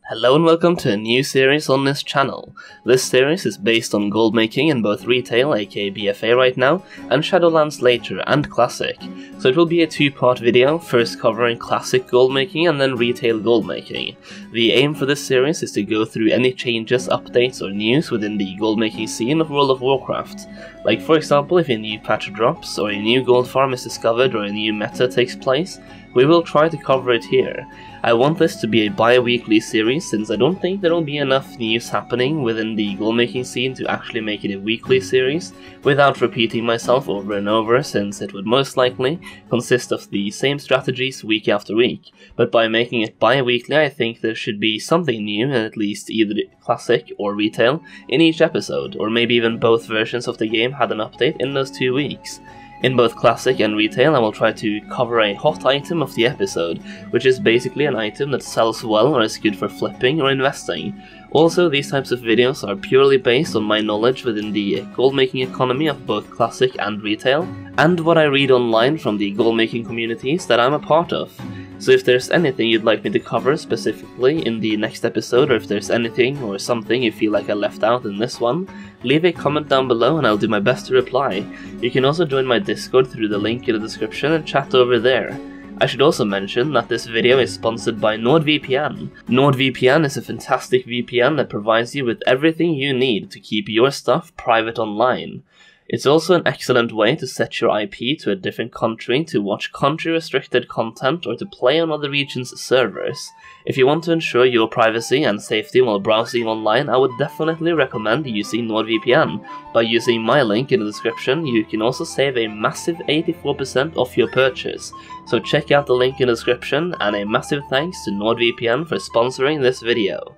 Hello and welcome to a new series on this channel. This series is based on goldmaking in both retail, aka BFA right now, and Shadowlands later, and classic. So it will be a two-part video, first covering classic goldmaking and then retail goldmaking. The aim for this series is to go through any changes, updates or news within the goldmaking scene of World of Warcraft. Like for example, if a new patch drops, or a new gold farm is discovered, or a new meta takes place, we will try to cover it here. I want this to be a bi-weekly series since I don't think there will be enough news happening within the goalmaking scene to actually make it a weekly series without repeating myself over and over, since it would most likely consist of the same strategies week after week. But by making it bi-weekly, I think there should be something new in at least either classic or retail in each episode, or maybe even both versions of the game had an update in those 2 weeks. In both classic and retail, I will try to cover a hot item of the episode, which is basically an item that sells well or is good for flipping or investing. Also, these types of videos are purely based on my knowledge within the goldmaking economy of both classic and retail, and what I read online from the goldmaking communities that I'm a part of. So if there's anything you'd like me to cover specifically in the next episode, or if there's anything or something you feel like I left out in this one, leave a comment down below and I'll do my best to reply. You can also join my Discord through the link in the description and chat over there. I should also mention that this video is sponsored by NordVPN. NordVPN is a fantastic VPN that provides you with everything you need to keep your stuff private online. It's also an excellent way to set your IP to a different country, to watch country-restricted content, or to play on other regions' servers. If you want to ensure your privacy and safety while browsing online, I would definitely recommend using NordVPN. By using my link in the description, you can also save a massive 84% off your purchase. So check out the link in the description, and a massive thanks to NordVPN for sponsoring this video.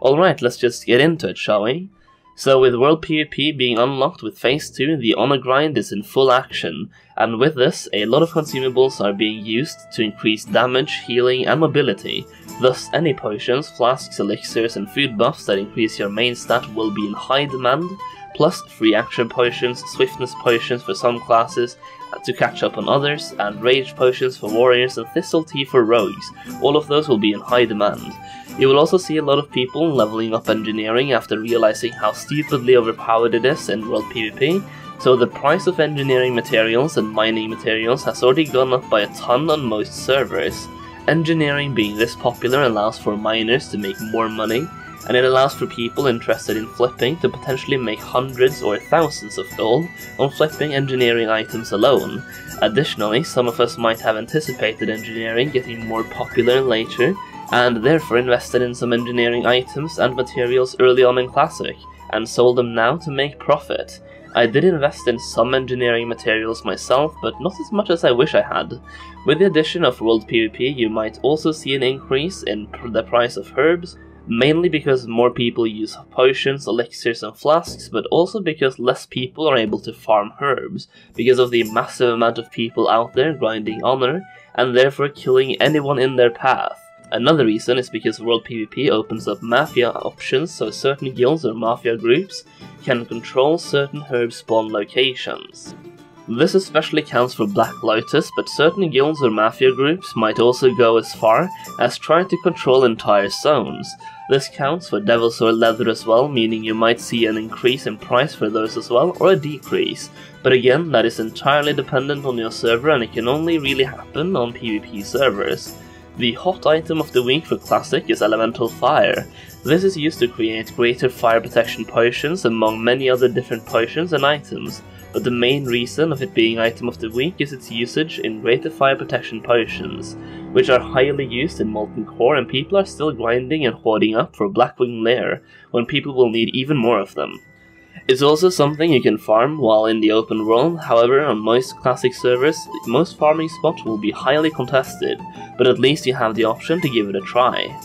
Alright, let's just get into it, shall we? So with World PvP being unlocked with Phase 2, the honor grind is in full action, and with this, a lot of consumables are being used to increase damage, healing and mobility. Thus, any potions, flasks, elixirs and food buffs that increase your main stat will be in high demand, plus free action potions, swiftness potions for some classes to catch up on others, and rage potions for warriors and thistle tea for rogues. All of those will be in high demand. You will also see a lot of people leveling up engineering after realizing how stupidly overpowered it is in World PvP, so the price of engineering materials and mining materials has already gone up by a ton on most servers. Engineering being this popular allows for miners to make more money, and it allows for people interested in flipping to potentially make hundreds or thousands of gold on flipping engineering items alone. Additionally, some of us might have anticipated engineering getting more popular later, and therefore invested in some engineering items and materials early on in Classic, and sold them now to make profit. I did invest in some engineering materials myself, but not as much as I wish I had. With the addition of World PvP, you might also see an increase in the price of herbs, mainly because more people use potions, elixirs and flasks, but also because less people are able to farm herbs, because of the massive amount of people out there grinding honor, and therefore killing anyone in their path. Another reason is because World PvP opens up mafia options, so certain guilds or mafia groups can control certain herb spawn locations. This especially counts for Black Lotus, but certain guilds or mafia groups might also go as far as trying to control entire zones. This counts for Devil's or Leather as well, meaning you might see an increase in price for those as well, or a decrease. But again, that is entirely dependent on your server, and it can only really happen on PvP servers. The hot item of the week for Classic is Elemental Fire. This is used to create greater fire protection potions among many other different potions and items, but the main reason of it being item of the week is its usage in greater fire protection potions, which are highly used in Molten Core, and people are still grinding and hoarding up for Blackwing Lair, when people will need even more of them. It's also something you can farm while in the open world. However, on most classic servers, most farming spots will be highly contested, but at least you have the option to give it a try.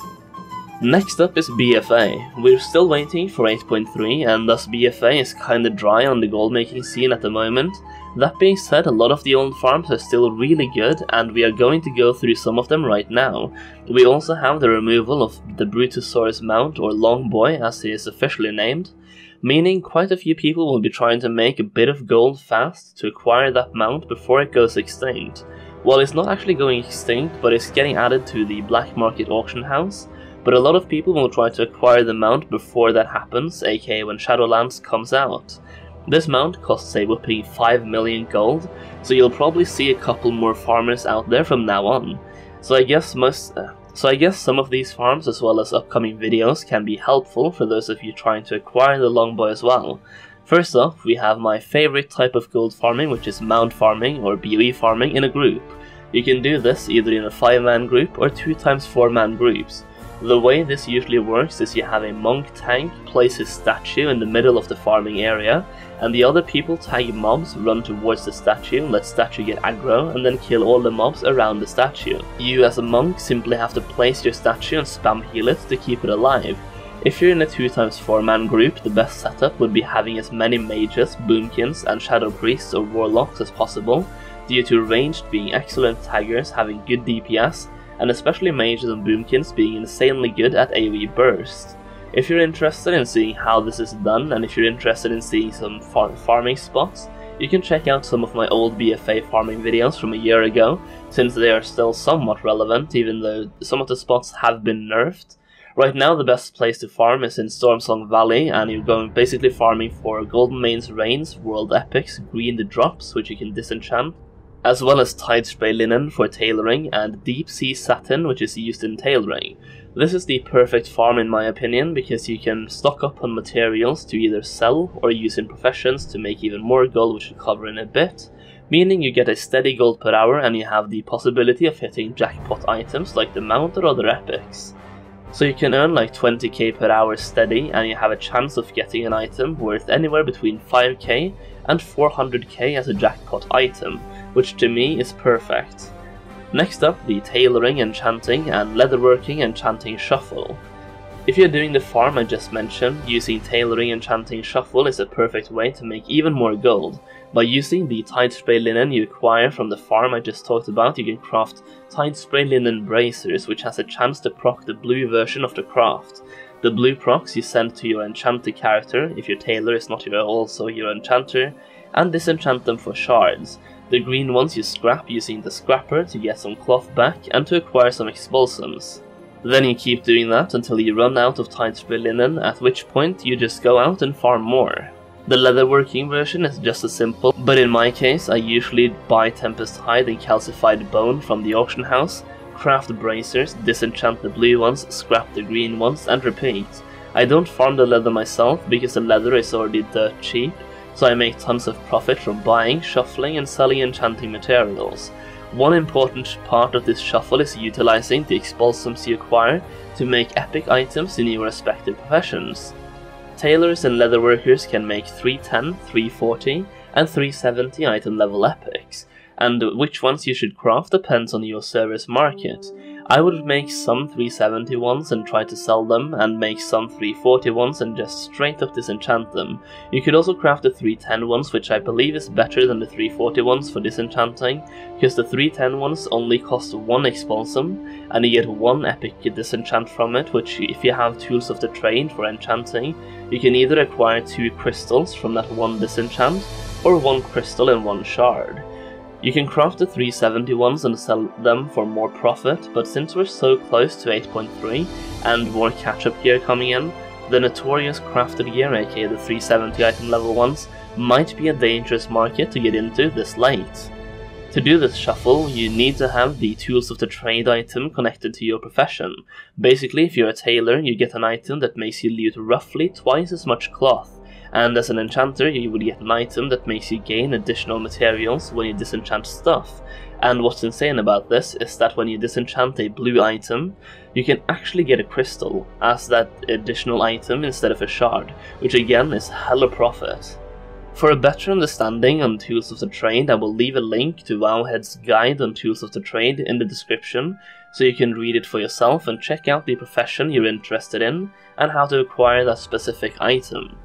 Next up is BFA. We're still waiting for 8.3, and thus BFA is kinda dry on the goldmaking scene at the moment. That being said, a lot of the old farms are still really good, and we are going to go through some of them right now. We also have the removal of the Brutosaurus mount, or Longboy as he is officially named, meaning quite a few people will be trying to make a bit of gold fast to acquire that mount before it goes extinct. While it's not actually going extinct, but it's getting added to the black market auction house, but a lot of people will try to acquire the mount before that happens, aka when Shadowlands comes out. This mount costs a whopping 5 million gold, so you'll probably see a couple more farmers out there from now on. So I guess some of these farms as well as upcoming videos can be helpful for those of you trying to acquire the longbow as well. First off, we have my favorite type of gold farming, which is mount farming or BOE farming in a group. You can do this either in a 5-man group or 2x4-man groups. The way this usually works is you have a monk tank place his statue in the middle of the farming area, and the other people tag mobs, run towards the statue, let statue get aggro, and then kill all the mobs around the statue. You as a monk simply have to place your statue and spam heal it to keep it alive. If you're in a 2x4-man group, the best setup would be having as many mages, boomkins, and shadow priests or warlocks as possible, due to ranged being excellent taggers having good DPS, and especially mages and boomkins being insanely good at AoE burst. If you're interested in seeing how this is done, and if you're interested in seeing some farming spots, you can check out some of my old BFA farming videos from a year ago, since they are still somewhat relevant even though some of the spots have been nerfed. Right now the best place to farm is in Stormsong Valley, and you're going basically farming for Goldmaking Reins, World Epics, Green the Drops, which you can disenchant, as well as Tide Spray Linen for tailoring, and Deep Sea Satin, which is used in tailoring. This is the perfect farm in my opinion, because you can stock up on materials to either sell or use in professions to make even more gold, which we'll cover in a bit, meaning you get a steady gold per hour and you have the possibility of hitting jackpot items like the mount or other epics. So you can earn like 20k per hour steady, and you have a chance of getting an item worth anywhere between 5k and 400k as a jackpot item, which to me is perfect. Next up, the tailoring, enchanting, and leatherworking enchanting shuffle. If you're doing the farm I just mentioned, using tailoring, enchanting, shuffle is a perfect way to make even more gold. By using the Tide Spray Linen you acquire from the farm I just talked about, you can craft Tide Spray Linen bracers, which has a chance to proc the blue version of the craft. The blue procs you send to your enchanted character, if your tailor is not also your enchanter, and disenchant them for shards. The green ones you scrap using the scrapper to get some cloth back and to acquire some expulsums. Then you keep doing that until you run out of Tide Spray Linen, at which point you just go out and farm more. The leatherworking version is just as simple, but in my case I usually buy Tempest Hide and Calcified Bone from the auction house, craft bracers, disenchant the blue ones, scrap the green ones, and repeat. I don't farm the leather myself because the leather is already dirt cheap, so I make tons of profit from buying, shuffling, and selling enchanting materials. One important part of this shuffle is utilizing the expulsums you acquire to make epic items in your respective professions. Tailors and leatherworkers can make 310, 340, and 370 item level epics, and which ones you should craft depends on your server's market. I would make some 370 ones and try to sell them, and make some 340 ones and just straight up disenchant them. You could also craft the 310 ones, which I believe is better than the 340 ones for disenchanting, because the 310 ones only cost 1 expulsum, and you get 1 epic disenchant from it, which if you have tools of the trade for enchanting, you can either acquire 2 crystals from that 1 disenchant, or 1 crystal and 1 shard. You can craft the 370 ones and sell them for more profit, but since we're so close to 8.3 and more catch-up gear coming in, the notorious crafted gear, aka the 370 item level ones, might be a dangerous market to get into this late. To do this shuffle, you need to have the tools of the trade item connected to your profession. Basically, if you're a tailor, you get an item that makes you loot roughly twice as much cloth. And as an enchanter, you would get an item that makes you gain additional materials when you disenchant stuff. And what's insane about this is that when you disenchant a blue item, you can actually get a crystal as that additional item instead of a shard, which again is hella profit. For a better understanding on Tools of the Trade, I will leave a link to Wowhead's guide on Tools of the Trade in the description, so you can read it for yourself and check out the profession you're interested in and how to acquire that specific item.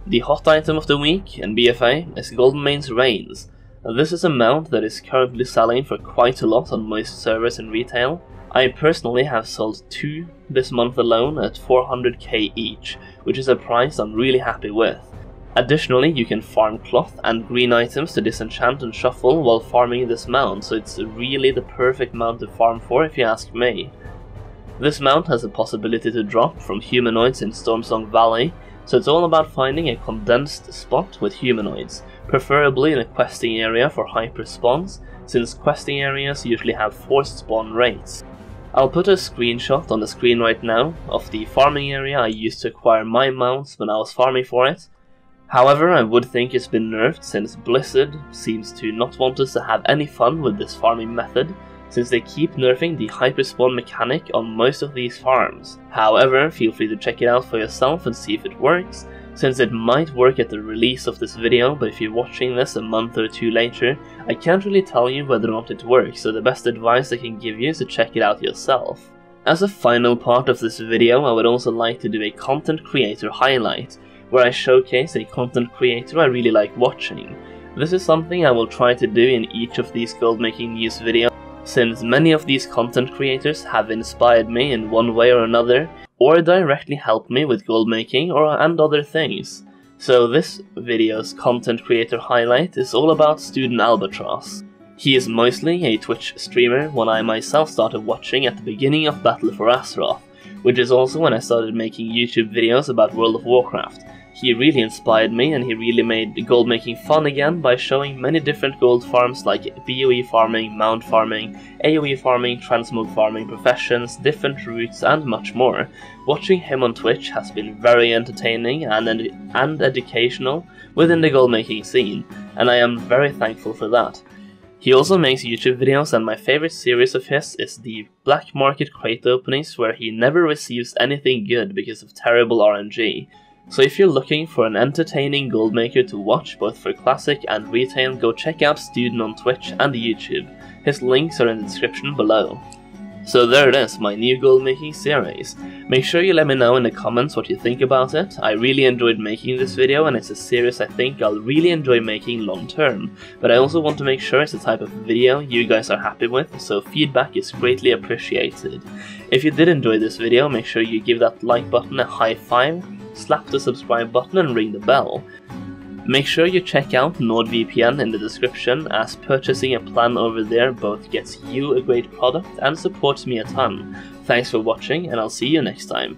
The hot item of the week in BFA is Goldmaking Reins. This is a mount that is currently selling for quite a lot on most servers in retail. I personally have sold 2 this month alone at 400k each, which is a price I'm really happy with. Additionally, you can farm cloth and green items to disenchant and shuffle while farming this mount, so it's really the perfect mount to farm for if you ask me. This mount has the possibility to drop from humanoids in Stormsong Valley, so it's all about finding a condensed spot with humanoids, preferably in a questing area for hyper spawns, since questing areas usually have forced spawn rates. I'll put a screenshot on the screen right now of the farming area I used to acquire my mounts when I was farming for it. However, I would think it's been nerfed since Blizzard seems to not want us to have any fun with this farming method, since they keep nerfing the hyperspawn mechanic on most of these farms. However, feel free to check it out for yourself and see if it works, since it might work at the release of this video, but if you're watching this a month or two later, I can't really tell you whether or not it works, so the best advice I can give you is to check it out yourself. As a final part of this video, I would also like to do a content creator highlight, where I showcase a content creator I really like watching. This is something I will try to do in each of these goldmaking news videos, since many of these content creators have inspired me in one way or another, or directly helped me with goldmaking and other things. So this video's content creator highlight is all about Student Albatross. He is mostly a Twitch streamer when I myself started watching at the beginning of Battle for Azeroth, which is also when I started making YouTube videos about World of Warcraft. He really inspired me, and he really made gold making fun again by showing many different gold farms like BOE farming, mount farming, AoE farming, transmog farming, professions, different routes and much more. Watching him on Twitch has been very entertaining and educational within the gold making scene, and I am very thankful for that. He also makes YouTube videos, and my favorite series of his is the black market crate openings, where he never receives anything good because of terrible RNG. So if you're looking for an entertaining gold maker to watch both for classic and retail, go check out Student on Twitch and YouTube. His links are in the description below. So there it is, my new gold making series. Make sure you let me know in the comments what you think about it. I really enjoyed making this video, and it's a series I think I'll really enjoy making long term. But I also want to make sure it's the type of video you guys are happy with, so feedback is greatly appreciated. If you did enjoy this video, make sure you give that like button a high five, slap the subscribe button and ring the bell. Make sure you check out NordVPN in the description, as purchasing a plan over there both gets you a great product and supports me a ton. Thanks for watching, and I'll see you next time.